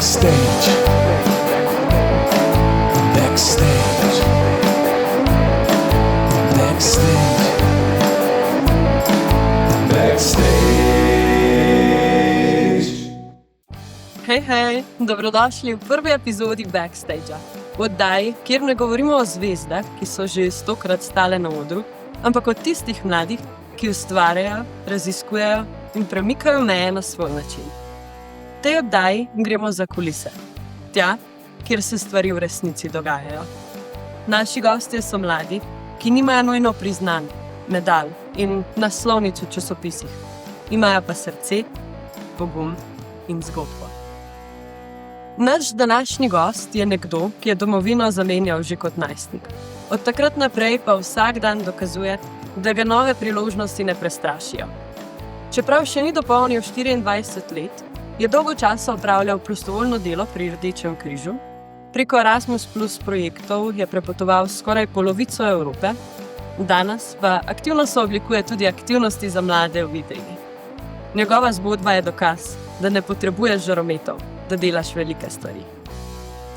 Backstage. Backstage. Backstage. Backstage. Hej, dobrodošli v prvi epizodi Backstage-a. V oddaji, kjer ne govorimo o zvezdah, ki so že 100-krat stale na odru, ampak o tistih mladih, ki ustvarjajo, raziskujejo in premikajo meje na svoj način. V tej oddaji gremo za kulise, tja, kjer se stvari v resnici dogajajo. Naši gostje so mladi, ki nimajo nujno priznanj, medalj in naslovnic v časopisih. Imajo pa srce, pogum in zgodbo. Naš današnji gost je nekdo, ki je domovino zamenjal že kot najstnik. Od takrat naprej pa vsak dan dokazuje, da ga nove priložnosti ne prestrašijo. Čeprav še ni dopolnil 24 let, je dolgo časa opravljal prostovoljno delo pri Rdečem križu. Preko Erasmus Plus projektov je prepotoval skoraj polovico Evrope, danes pa aktivno sooblikuje tudi aktivnosti za mlade v Idriji. Njegova zgodba je dokaz, da ne potrebuješ žarometov, da delaš velike stvari.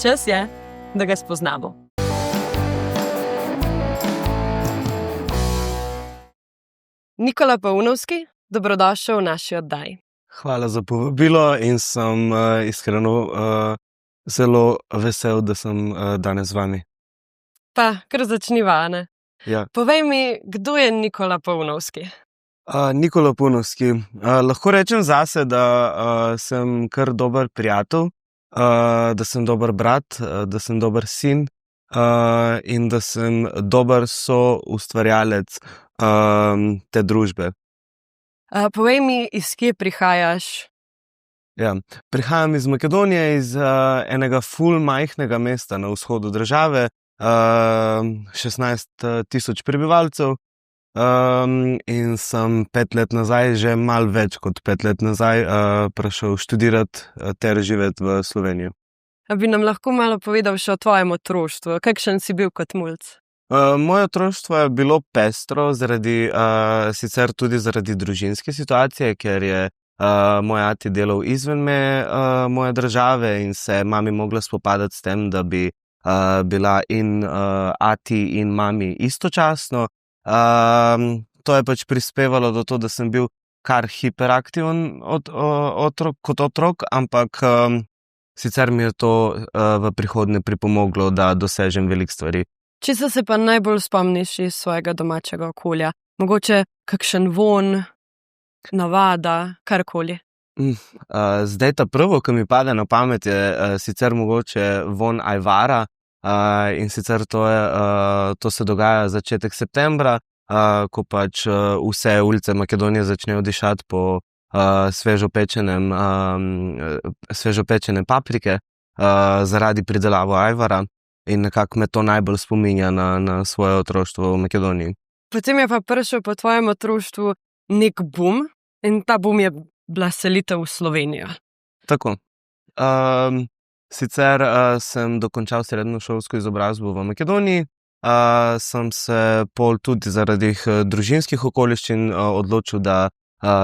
Čas je, da ga spoznamo. Nikola Paunovski, dobrodošel v naši oddaji. Hvala za povabilo in sem iskreno zelo vesel, da sem danes z vami. Pa, kar začniva, ne? Ja. Povej mi, kdo je Nikola Paunovski? Nikola Paunovski. Lahko rečem zase, da sem kar dober prijatelj, da sem dober brat, da sem dober sin in da sem dober soustvarjalec te družbe. Povej mi, iz kje prihajaš? Ja, prihajam iz Makedonije, iz enega ful majhnega mesta na vzhodu države, 16,000 prebivalcev, in sem 5 let nazaj, že malo več kot 5 let nazaj, prišel študirati ter živeti v Slovenijo. A bi nam lahko malo povedal še o tvojem otroštvu? Kakšen si bil kot mulc? Moje otroštvo je bilo pestro, sicer tudi zaradi družinske situacije, ker je moj ati delal izven meje moje države in se mami mogla spopadati s tem, da bi bila in ati in mami istočasno. To je pač prispevalo do to, da sem bil kar hiperaktiven kot otrok, ampak sicer mi je to v prihodnje pripomoglo, da dosežem veliko stvari. Česa se pa najbolj spomniš iz svojega domačega okolja? Mogoče kakšen von, navada, karkoli? Zdaj ta prvo, ki mi pade na pamet, je sicer mogoče von ajvara, in sicer to se dogaja začetek septembra, ko pač vse ulice Makedonije začnejo dišati po svežopečene paprike zaradi pridelave ajvara. In nekako me to najbolj spominja na svoje otroštvo v Makedoniji. Potem je pa prišel po tvojem otroštvu nek boom in ta boom je bila selitev v Slovenijo. Tako. Sicer sem dokončal srednjošolsko izobrazbo v Makedoniji, sem se pol tudi zaradi družinskih okoliščin odločil, da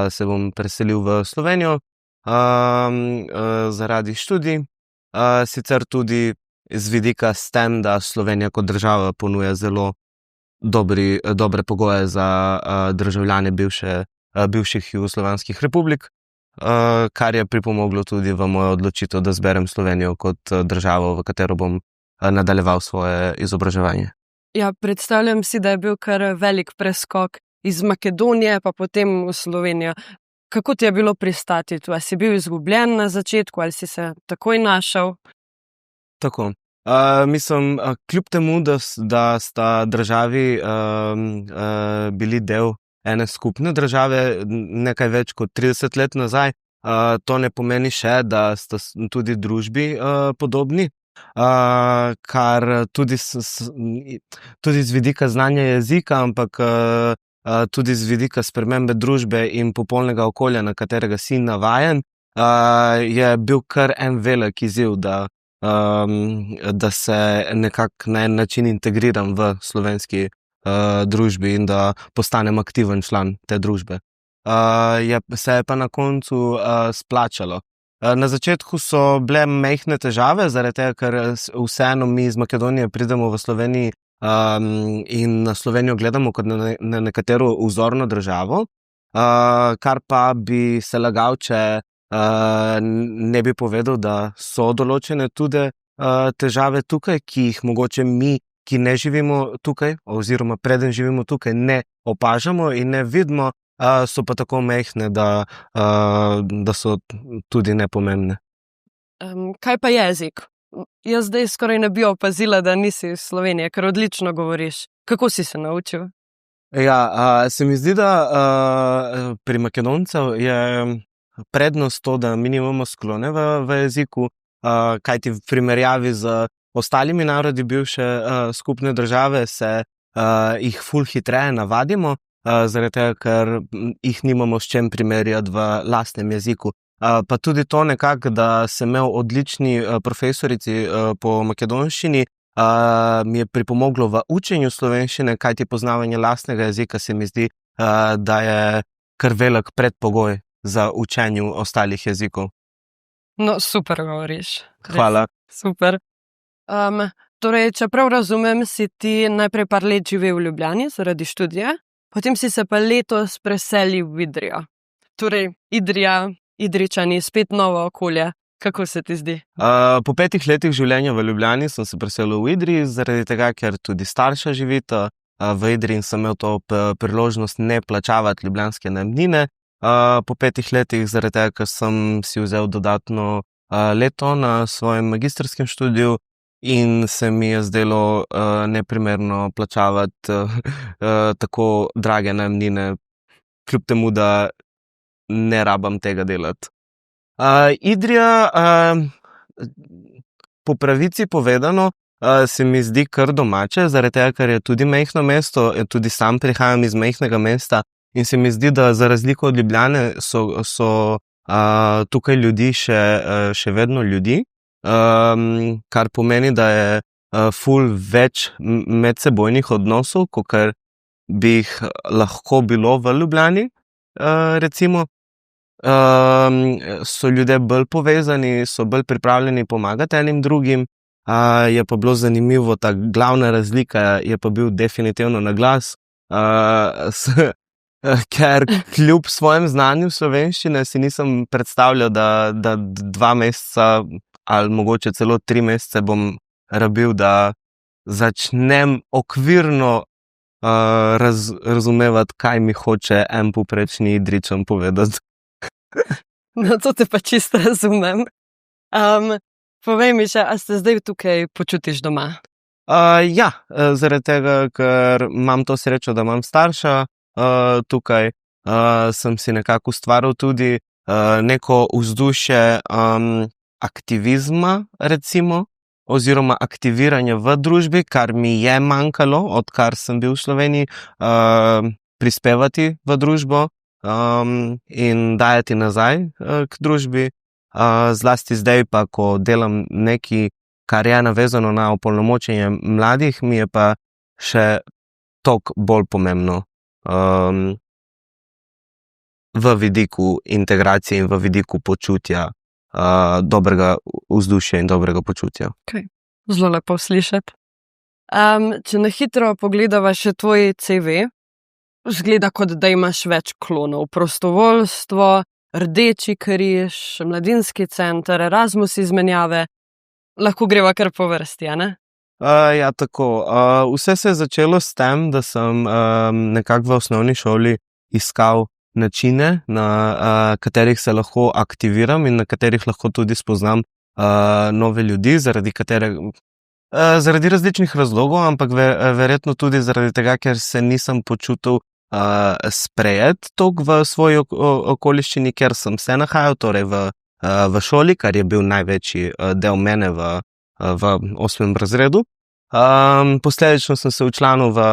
se bom preselil v Slovenijo zaradi študij, sicer tudi z vidika s tem, da Slovenija kot država ponuja zelo dobre pogoje za državljane bivših jugoslovanskih republik, kar je pripomoglo tudi v mojo odločitev, da zberem Slovenijo kot državo, v katero bom nadaljeval svoje izobraževanje. Ja, predstavljam si, da je bil kar velik preskok iz Makedonije pa potem v Slovenijo. Kako ti je bilo pristati tu? Ali si bil izgubljen na začetku ali si se takoj našel? Tako. Mislim, kljub temu, da sta državi bili del ene skupne države nekaj več kot 30 let nazaj, to ne pomeni še, da sta tudi družbi podobni, kar tudi z vidika znanja jezika, ampak tudi z vidika spremembe družbe in popolnega okolja, na katerega si navajen, je bil kar en velik izziv, da se nekako na en način integriram v slovenski družbi in da postanem aktiven član te družbe. Se je pa na koncu splačalo. Na začetku so bile majhne težave, zaradi tega, ker vseeno mi iz Makedonije pridemo v Sloveniji in na Slovenijo gledamo kot na nekatero vzorno državo, kar pa bi se lagal, če ne bi povedal, da so določene tudi težave tukaj, ki jih mogoče mi, ki ne živimo tukaj, oziroma preden živimo tukaj, ne opažamo in ne vidimo, so pa tako majhne, da so tudi nepomembne. Kaj pa jezik? Jaz zdaj skoraj ne bi opazila, da nisi iz Slovenije, ker odlično govoriš. Kako si se naučil? Ja, se mi zdi, da pri Makedoncev je prednost to, da mi nimamo sklone v jeziku, kajti v primerjavi z ostalimi narodi bivše skupne države se jih ful hitreje navadimo, zaradi tega, ker jih nimamo s čem primerjati v lastnem jeziku. Pa tudi to nekako, da sem imel odlični profesorici po makedonščini, mi je pripomoglo v učenju slovenščine, kajti poznavanje lastnega jezika se mi zdi, da je kar velik predpogoj za učenje ostalih jezikov. No, super govoriš. Hvala. Super. Torej, če prav razumem, si ti najprej par let živel v Ljubljani zaradi študija, potem si se pa letos preselil v Idrijo. Torej, Idrija, Idrijčani, spet novo okolje. Kako se ti zdi? Po 5 letih življenja v Ljubljani sem se preselil v Idriji, zaradi tega, ker tudi starša živita v Idriji in sem imel to priložnost ne plačavati ljubljanske najemnine. Po 5 letih, zaradi tega, ker sem si vzel dodatno leto na svojem magistrskem študiju in se mi je zdelo neprimerno plačavati tako drage najemnine, kljub temu, da ne rabam tega delati. Idrija, po pravici povedano, se mi zdi kar domače, zaradi tega, ker je tudi majhno mesto, tudi sam prihajam iz majhnega mesta in se mi zdi, da za razliko od Ljubljane so tukaj ljudi še vedno ljudi, kar pomeni, da je ful več medsebojnih odnosov, kakor bi jih lahko bilo v Ljubljani, recimo. So ljudje bolj povezani, so bolj pripravljeni pomagati enim drugim, je pa bilo zanimivo, ta glavna razlika je pa bil definitivno na glas, ker kljub svojem znanju slovenščine si nisem predstavljal, da 2 meseca ali mogoče celo 3 mesece bom rabil, da začnem okvirno razumevati, kaj mi hoče en povprečni Idrijčan povedati. No, to te pa čisto razumem. Povej mi še, a se zdaj tukaj počutiš doma? Ja, zaradi tega, ker imam to srečo, da imam starša tukaj, sem si nekako ustvaril tudi neko vzdušje aktivizma, recimo, oziroma aktiviranja v družbi, kar mi je manjkalo, odkar sem bil v Sloveniji, prispevati v družbo in dajati nazaj k družbi. Zlasti zdaj pa, ko delam nekaj, kar je navezano na opolnomočenje mladih, mi je pa še toliko bolj pomembno v vidiku integracije in v vidiku počutja, dobrega vzdušja in dobrega počutja. Okay. Zelo lepo slišati. Če na hitro pogledava še tvoj CV, zgleda, kot da imaš več klonov. Prostovoljstvo, Rdeči križ, Mladinski center, Erasmus izmenjave. Lahko greva kar po vrsti, a ne? Ja, tako. Vse se je začelo s tem, da sem nekako v osnovni šoli iskal načine, na katerih se lahko aktiviram in na katerih lahko tudi spoznam nove ljudi, zaradi različnih razlogov, ampak verjetno tudi zaradi tega, ker se nisem počutil sprejet toliko v svoji okoliščini, ker sem se nahajal torej v šoli, kar je bil največji del mene v 8. razredu. Posledično sem se včlanil v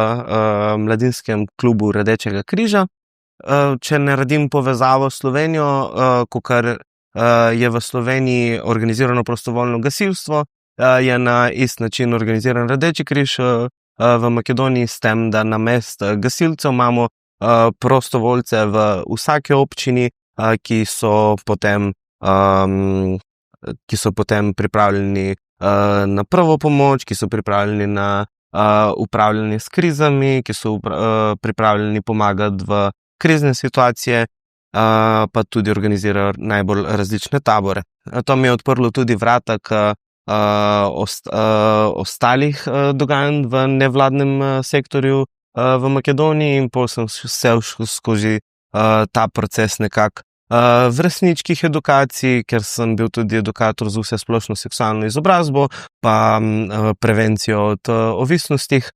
mladinskem klubu Rdečega križa. Če naredim povezavo s Slovenijo, kakor je v Sloveniji organizirano prostovoljno gasilstvo, je na isti način organiziran Rdeči križ v Makedoniji, s tem, da namesto gasilcev imamo prostovoljce v vsaki občini, ki so potem ki so potem pripravljeni na prvo pomoč, ki so pripravljeni na upravljanje s krizami, ki so pripravljeni pomagati v krizne situacije, pa tudi organizirajo najbolj različne tabore. To mi je odprlo tudi vrata k ostalih dogajanj v nevladnem sektorju v Makedoniji in pol sem se skozi ta proces nekako v resničkih edukacij, ker sem bil tudi edukator za vsesplošno seksualno izobrazbo, pa prevencijo od ovisnostih,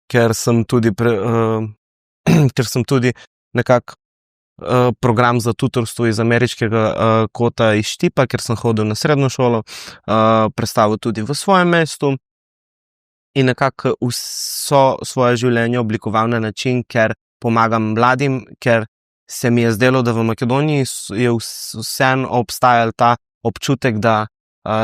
ker sem tudi nekako program za tutorstvo iz ameriškega kota iz Štipa, ker sem hodil na srednjo šolo, predstavil tudi v svojem mestu in nekako vso svoje življenje oblikoval na način, ker pomagam mladim, ker se mi je zdelo, da v Makedoniji je vseeno obstajal ta občutek, da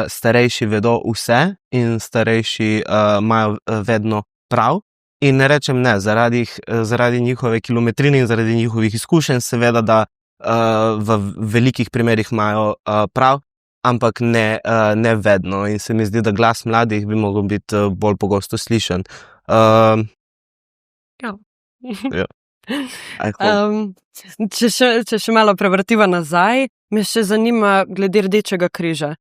starejši vedo vse in starejši imajo vedno prav. In ne rečem ne, zaradi njihove kilometrine in zaradi njihovih izkušenj, seveda, da v velikih primerih imajo prav, ampak ne vedno. In se mi zdi, da glas mladih bi mogel biti bolj pogosto slišan. Ja. Če še malo prevrtiva nazaj, me še zanima glede Rdečega križa.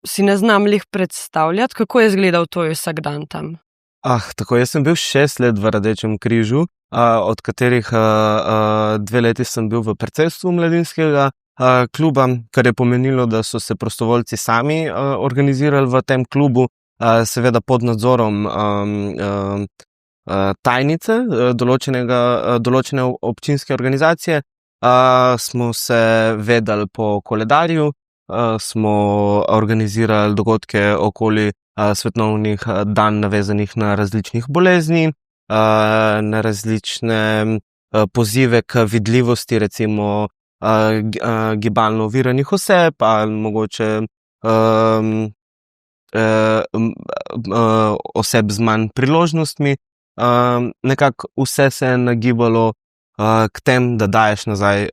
Si ne znam lih predstavljati, kako je izgledal tvoj vsakdan tam? Tako, jaz sem bil 6 let v Rdečem križu, od katerih 2 leti sem bil v predsedstvu mladinskega kluba, kar je pomenilo, da so se prostovoljci sami organizirali v tem klubu, seveda pod nadzorom tajnice določene občinske organizacije. Smo se vedeli po koledarju, smo organizirali dogodke okoli svetovnih dan navezanih na različnih bolezni, na različne pozive k vidljivosti, recimo gibalno oviranih oseb, ali mogoče oseb z manj priložnostmi. Nekako vse se je nagibalo k tem, da daješ nazaj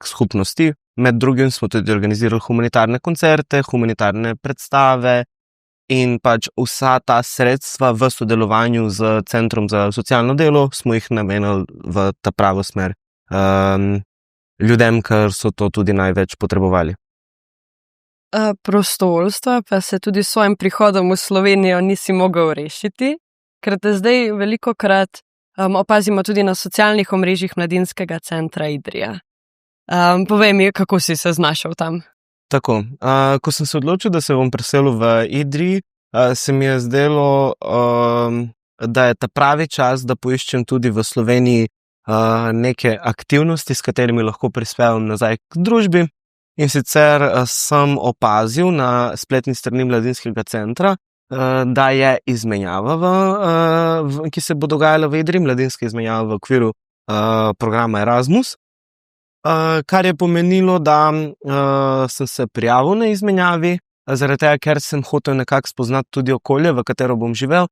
k skupnosti. Med drugim smo tudi organizirali humanitarne koncerte, humanitarne predstave in pač vsa ta sredstva v sodelovanju z Centrom za socialno delo smo jih namenili v ta pravo smer ljudem, ker so to tudi največ potrebovali. Prostovoljstva pa se tudi s svojim prihodom v Slovenijo nisi mogel rešiti, ker te zdaj velikokrat opazimo tudi na socialnih omrežjih Mladinskega centra Idrija. Povej mi, kako si se znašel tam? Tako, ko sem se odločil, da se bom preselil v Idriji, se mi je zdelo, da je ta pravi čas, da poiščem tudi v Sloveniji neke aktivnosti, s katerimi lahko prispevam nazaj k družbi. In sicer sem opazil na spletni strani Mladinskega centra, da je izmenjava, ki se bo dogajala v Idriji, mladinska izmenjava v okviru programa Erasmus, kar je pomenilo, da sem se prijavil na izmenjavi, zaradi tega, ker sem hotel nekako spoznati tudi okolje, v katero bom živel,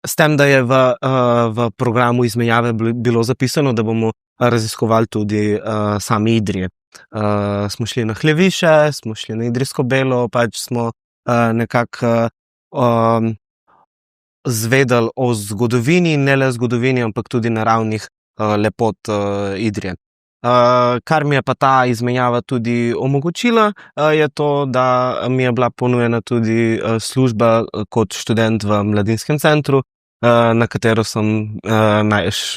s tem, da je v programu izmenjave bilo zapisano, da bomo raziskovali tudi sami Idrije. Smo šli na Hljeviše, smo šli na Idrijsko Belo, pač smo nekako zvedeli o zgodovini, ne le zgodovini, ampak tudi naravnih lepot Idrije. Kar mi je pa ta izmenjava tudi omogočila, je to, da mi je bila ponujena tudi služba kot študent v Mladinskem centru, na katero sem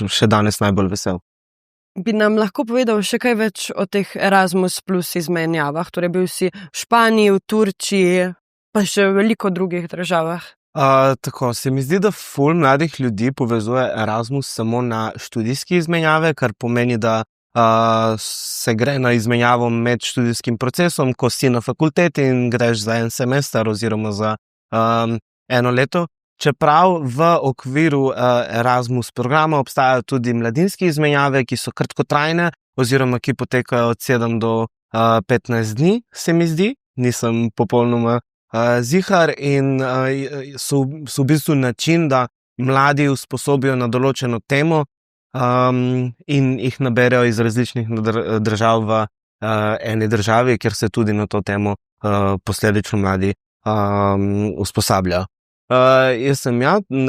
še danes najbolj vesel. Bi nam lahko povedal še kaj več o teh Erasmus plus izmenjavah? Torej bil si v Španiji, v Turčiji, pa še v veliko drugih državah. Tako, se mi zdi, da ful mladih ljudi povezuje Erasmus samo na študijske izmenjave, kar pomeni, da se gre na izmenjavo med študijskim procesom, ko si na fakulteti in greš za en semester oziroma za eno leto. Čeprav v okviru Erasmus programa obstajajo tudi mladinske izmenjave, ki so kratkotrajne oziroma ki potekajo od 7 do 15 dni, se mi zdi. Nisem popolnoma zihar in so v bistvu način, da mladi usposobijo na določeno temo in jih naberejo iz različnih držav v eni državi, kjer se tudi na to temo posledično mladi usposabljajo. Jaz sem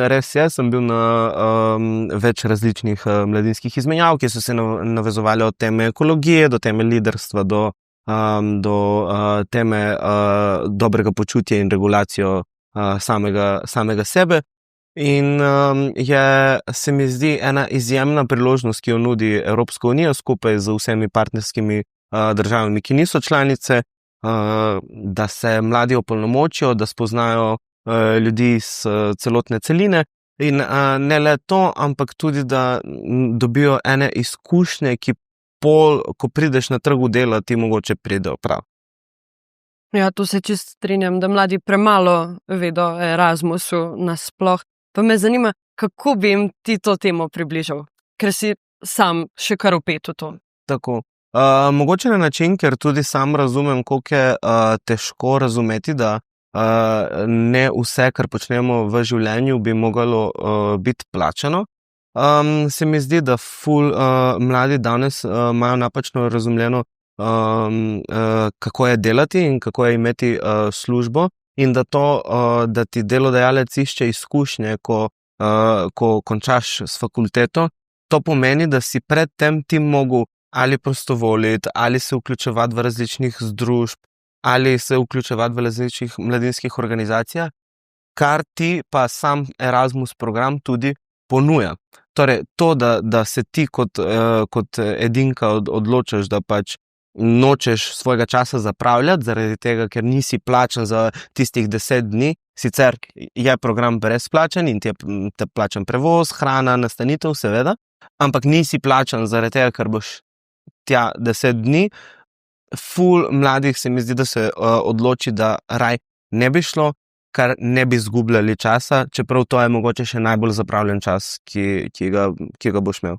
res sem bil na več različnih mladinskih izmenjav, ki so se navezovali od teme ekologije do teme liderstva, do teme dobrega počutja in regulacijo samega sebe. In se mi zdi ena izjemna priložnost, ki jo nudi Evropska unija skupaj z vsemi partnerskimi državami, ki niso članice, da se mladi opolnomočijo, da spoznajo ljudi iz celotne celine in ne le to, ampak tudi, da dobijo ene izkušnje, ki ko prideš na trgu dela, ti mogoče pridejo prav. Ja, tu se čisto strinjam, da mladi premalo vedo o Erasmusu nasploh. Pa me zanima, kako bi jim ti to temo približal, ker si sam še kar vpet v to. Tako. Mogoče na način, ker tudi sam razumem, koliko je težko razumeti, da ne vse, kar počnemo v življenju, bi moglo biti plačano. Se mi zdi, da mladi danes imajo napačno razumljeno, kako je delati in kako je imeti službo, in da ti delodajalec išče izkušnje, ko končaš s fakulteto, to pomeni, da si predtem ti mogel ali prostovoljiti, ali se vključevati v različnih združb, ali se vključevati v različnih mladinskih organizacijah, kar ti pa sam Erasmus program tudi ponuja. Torej, to, da se ti kot edinka odločaš, da pač nočeš svojega časa zapravljati, zaradi tega, ker nisi plačan za tistih 10 dni, sicer je program brezplačen in ti je plačan prevoz, hrana, nastanitev, seveda, ampak nisi plačan zaradi tega, ker boš tja 10 dni. Mladih se mi zdi, da se odloči, da raj ne bi šlo, kar ne bi zgubljali časa, čeprav to je mogoče še najbolj zapravljen čas, ki ga boš imel.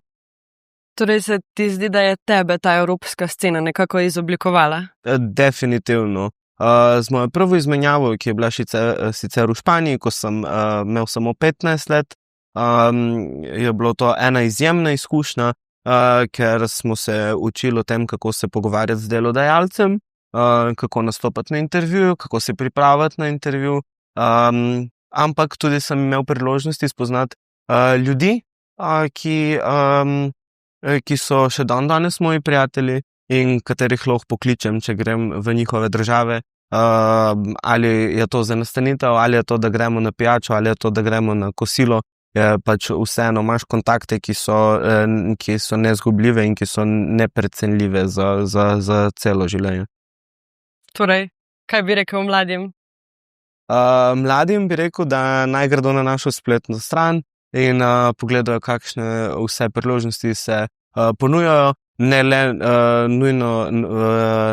Torej se ti zdi, da je tebe ta evropska scena nekako izoblikovala? Definitivno. Z mojo prvo izmenjavo, ki je bila sicer v Španiji, ko sem imel samo 15 let, je bilo to ena izjemna izkušnja, ker smo se učili o tem, kako se pogovarjati z delodajalcem, kako nastopati na intervjuju, kako se pripraviti na intervju, ampak tudi sem imel priložnosti spoznati ljudi, ki so še danes moji prijatelji in katerih lahko pokličem, če grem v njihove države, ali je to za nastanitev, ali je to, da gremo na pijačo, ali je to, da gremo na kosilo. Pač vseeno imaš kontakte, ki so nezgubljive in ki so neprecenljive za celo življenje. Torej, kaj bi rekel mladim? Mladim bi rekel, da naj gredo na našo spletno stran in pogledajo, kakšne vse priložnosti se ponujajo, ne le nujno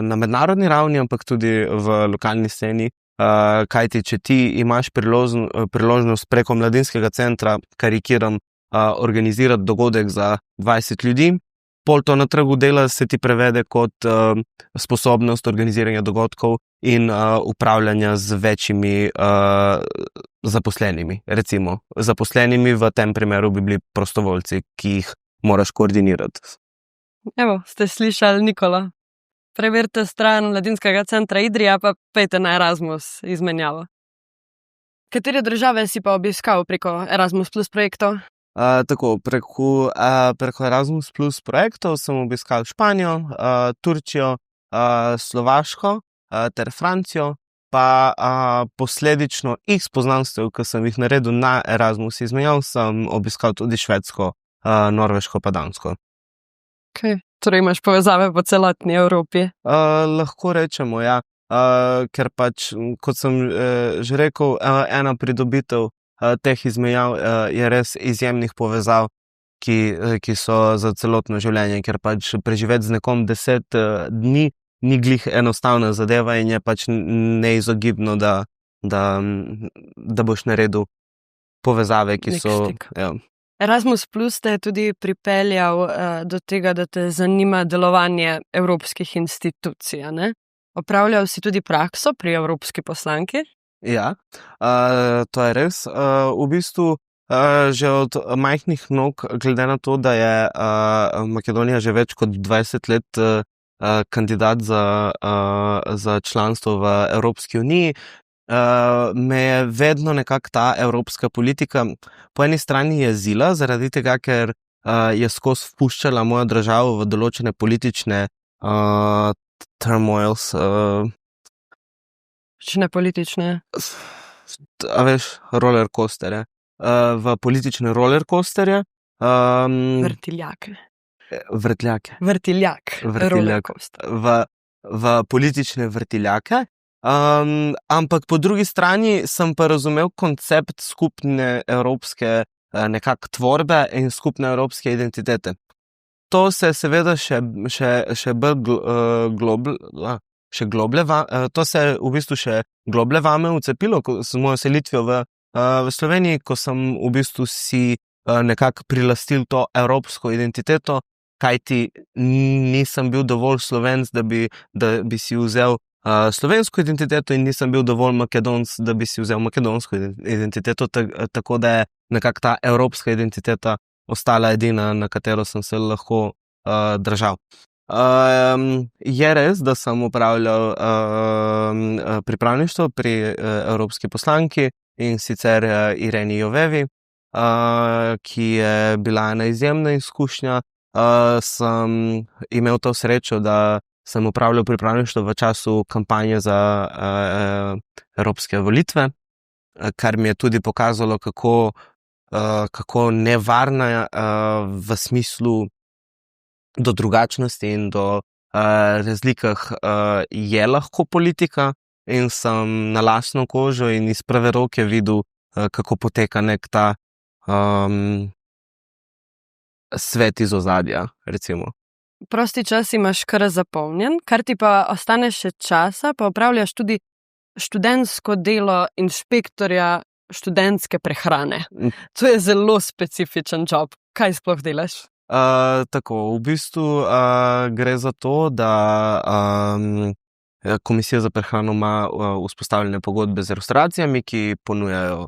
na mednarodni ravni, ampak tudi v lokalni sceni. Kajti, če ti imaš priložnost preko mladinskega centra, karikiram, organizirati dogodek za 20 ljudi, pol to na trgu dela se ti prevede kot sposobnost organiziranja dogodkov in upravljanja z večjimi zaposlenimi. Recimo, zaposlenimi v tem primeru bi bili prostovoljci, ki jih moraš koordinirati. Evo, ste slišali Nikola. Preverite stran mladinskega centra Idrija, pa pejte na Erasmus izmenjavo. Katere države si pa obiskal preko Erasmus Plus projektov? Preko Erasmus Plus projektov sem obiskal Španijo, Turčijo, Slovaško ter Francijo, pa posledično poznanstev, ki sem jih naredil na Erasmus izmenjav, sem obiskal tudi Švedsko, Norveško pa Dansko. Okay. Torej imaš povezave po celotni Evropi? Lahko rečemo, ja. Ker pač, kot sem že rekel, ena pridobitev teh izmenjav je res izjemnih povezav, ki so za celotno življenje, ker pač preživeti z nekom 10 dni ni glih enostavna zadeva in je pač neizogibno, da boš naredil povezave, ki so... Ja. Erasmus Plus te je tudi pripeljal do tega, da te zanima delovanje evropskih institucij, ne? Opravljal si tudi prakso pri Evropski poslanki? Ja, to je res. V bistvu že od majhnih nog, glede na to, da je Makedonija že več kot 20 let kandidat za članstvo v Evropski uniji, me je vedno nekako ta evropska politika po eni strani jezila, zaradi tega, ker je skozi vpuščala mojo državo v določene politične turmoils, Čne politične. a veš, roller coasterje, v politične roller coasterje, Vrtiljake. vrtljake, Vrtiljak. Vrtiljak. Rollercoaster. v politične vrtiljake. Ampak po drugi strani sem pa razumel koncept skupne evropske nekak tvorbe in skupne evropske identitete. To se seveda še bolj to se v bistvu še globlje vame vcepilo s mojo selitvijo v Sloveniji, ko sem v bistvu si nekako prilastil to evropsko identiteto, kajti nisem bil dovolj Slovenc, da bi si vzel slovensko identiteto in nisem bil dovolj Makedonc, da bi si vzel makedonsko identiteto, tako da je nekako ta evropska identiteta ostala edina, na katero sem se lahko držal. Je res, da sem upravljal pripravništvo pri evropski poslanki, in sicer Ireni Jovevi, ki je bila ena izjemna izkušnja. Sem imel to srečo, da sem upravljal pripravništvo v času kampanje za evropske volitve, kar mi je tudi pokazalo, kako nevarna v smislu do drugačnosti in do razlikah je lahko politika, in sem na lastno kožo in iz prve roke videl, kako poteka nek ta svet iz ozadja, recimo. Prosti čas imaš kar zapolnjen, kar ti pa ostane še časa, pa opravljaš tudi študentsko delo inšpektorja študentske prehrane. To je zelo specifičen job. Kaj sploh delaš? Tako, v bistvu gre za to, da Komisija za prehrano ima vzpostavljene pogodbe z restavracijami, ki ponujajo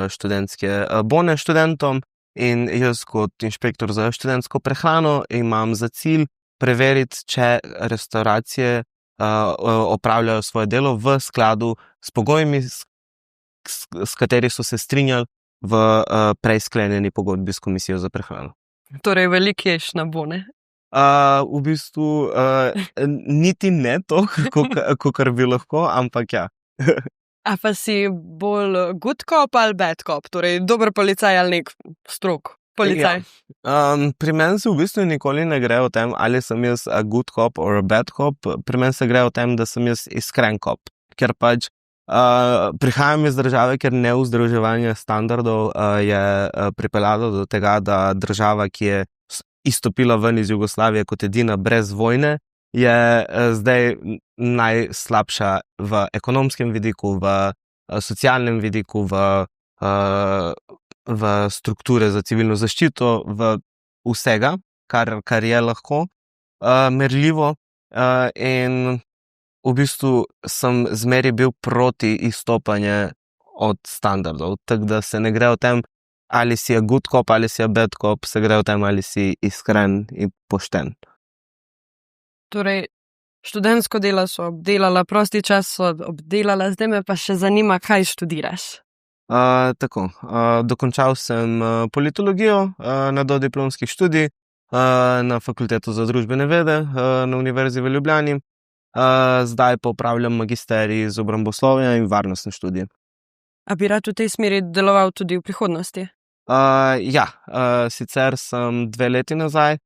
študentske bone študentom, in jaz kot inšpektor za študentsko prehrano imam za cilj preveriti, če restavracije opravljajo svoje delo v skladu s pogoji, s kateri so se strinjali v prej sklenjeni pogodbi s Komisijo za prehrano. Torej, veliko ješ na bone. V bistvu niti ne to, kakor bi lahko, ampak ja. A pa si bolj good cop ali bad cop? Torej, dober policaj ali nek strog policaj? Ja. Pri meni se v bistvu nikoli ne gre o tem, ali sem jaz a good cop or a bad cop. Pri meni se gre o tem, da sem jaz iskren cop. Ker pač prihajam iz države, ker nevzdrževanje standardov je pripeljalo do tega, da država, ki je izstopila ven iz Jugoslavije kot edina brez vojne, je zdaj najslabša v ekonomskem vidiku, v socialnem vidiku, v strukture za civilno zaščito, v vsega, kar je lahko merljivo. In v bistvu sem zmeraj bil proti izstopanju od standardov. Tako da se ne gre o tem, ali si je good cop ali si je bad cop, se gre o tem, ali si iskren in pošten. Torej, študentsko delo so obdelala, prosti čas so obdelala, zdaj me pa še zanima, kaj študiraš. Tako, dokončal sem politologijo na dodiplomskih študij na Fakultetu za družbene vede na Univerzi v Ljubljani. Zdaj pa opravljam magisterij iz obramboslovja in varnostne študije. A bi rad v tej smeri deloval tudi v prihodnosti? Ja, sicer sem 2 leti nazaj,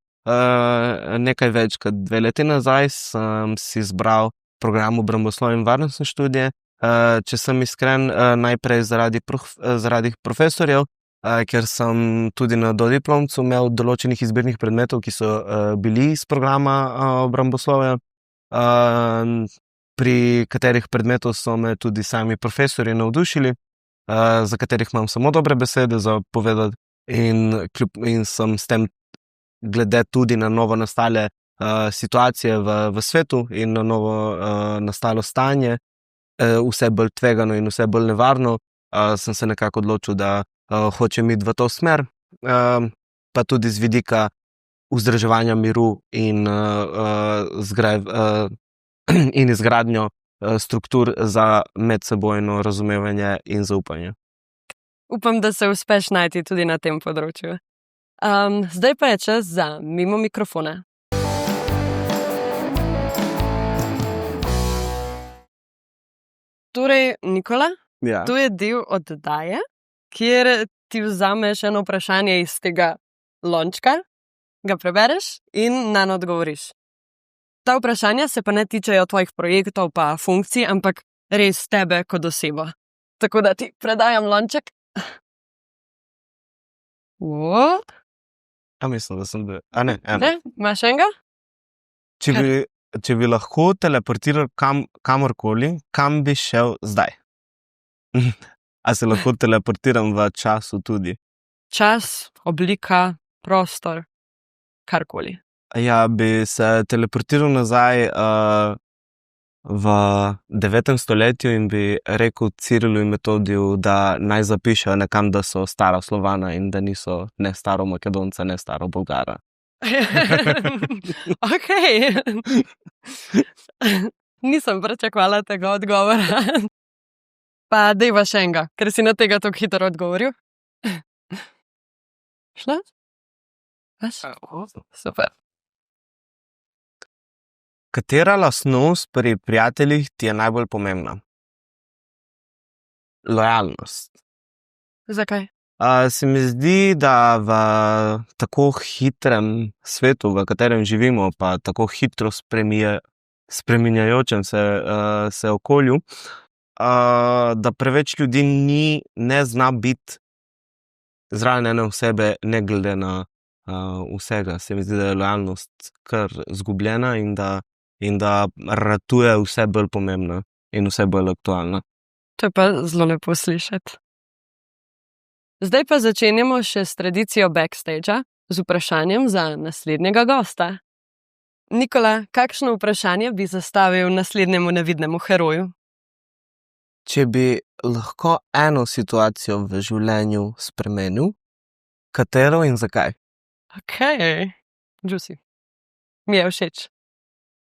nekaj več kot 2 leti nazaj sem si izbral program obramboslovja in varnostne študije. Če sem iskren, najprej zaradi profesorjev, ker sem tudi na dodiplomcu imel določenih izbirnih predmetov, ki so bili iz programa obramboslovja, pri katerih predmetov so me tudi sami profesorji navdušili, za katerih imam samo dobre besede za povedati, in sem s tem glede tudi na novo nastale situacije v svetu in na novo nastalo stanje, vse bolj tvegano in vse bolj nevarno, sem se nekako odločil, da hočem iti v to smer, pa tudi z vidika vzdrževanja miru in, in izgradnjo struktur za medsebojno razumevanje in zaupanje. Upam, da se uspeš najti tudi na tem področju. Zdaj pa je čas za mimo mikrofona. Torej, Nikola, Ja. to je del oddaje, kjer ti vzameš eno vprašanje iz tega lončka, ga prebereš in nanj odgovoriš. Ta vprašanja se pa ne tičejo tvojih projektov pa funkcij, ampak res tebe kot osebo. Tako da ti predajam lonček. O, A mislim, da sem a ne, eno. ne, imaš enega? Če bi lahko teleportiral kamorkoli, kam bi šel zdaj? A se lahko teleportiram v času tudi? Čas, oblika, prostor, karkoli. Ja, bi se teleportiral nazaj v 9. stoletju in bi rekel Cirilu in Metodiju, da naj zapišejo nekam, da so stara Slovana in da niso ne staro Makedonca, ne staro Bolgara. Ok. Nisem pričakovala tega odgovora. Pa dejva še enega, ker si na tega tako hitro odgovoril. Šla? Veš? Super. Katera lastnost pri prijateljih ti je najbolj pomembna? Lojalnost. Zakaj? Se mi zdi, da v tako hitrem svetu, v katerem živimo, pa tako hitro spreminjajočem se okolju, da preveč ljudi ne zna biti zraven ene osebe, ne glede na vsega. Se mi zdi, da je lojalnost kar zgubljena in da ratuje vse bolj pomembna in vse bolj aktualna. To je pa zelo lepo slišati. Zdaj pa začenjamo še s tradicijo backstagea z vprašanjem za naslednjega gosta. Nikola, kakšno vprašanje bi zastavil naslednjemu nevidnemu heroju? Če bi lahko eno situacijo v življenju spremenil, katero in zakaj? Ok, juicy. Mi je všeč.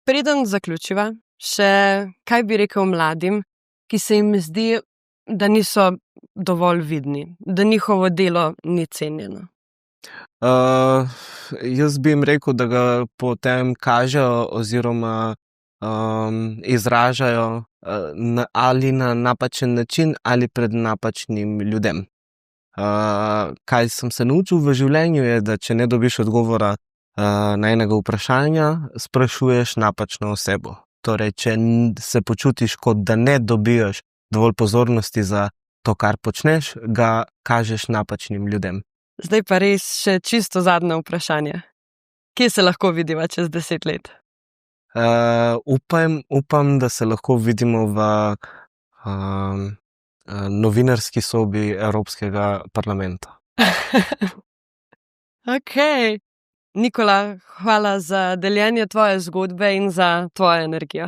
Preden zaključiva, še kaj bi rekel mladim, ki se jim zdi, da niso dovolj vidni, da njihovo delo ni cenjeno? Jaz bi jim rekel, da ga potem kažejo oziroma izražajo ali na napačen način ali pred napačnim ljudem. Kaj sem se naučil v življenju je, da če ne dobiš odgovora na enega vprašanja, sprašuješ napačno osebo. Torej, če se počutiš, kot da ne dobijaš dovolj pozornosti za to, kar počneš, ga kažeš napačnim ljudem. Zdaj pa res še čisto zadnje vprašanje. Kje se lahko vidiva čez 10 let? Upam, da se lahko vidimo v novinarski sobi Evropskega parlamenta. Ok. Nikola, hvala za deljenje tvoje zgodbe in za tvojo energijo.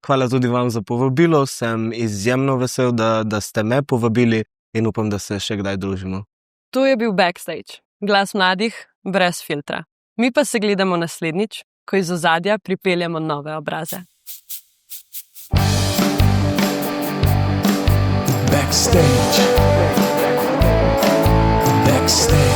Hvala tudi vam za povabilo, sem izjemno vesel, da ste me povabili in upam, da se še kdaj družimo. To je bil Backstage, glas mladih brez filtra. Mi pa se gledamo naslednjič, ko iz ozadja pripeljemo nove obraze. Backstage. Backstage.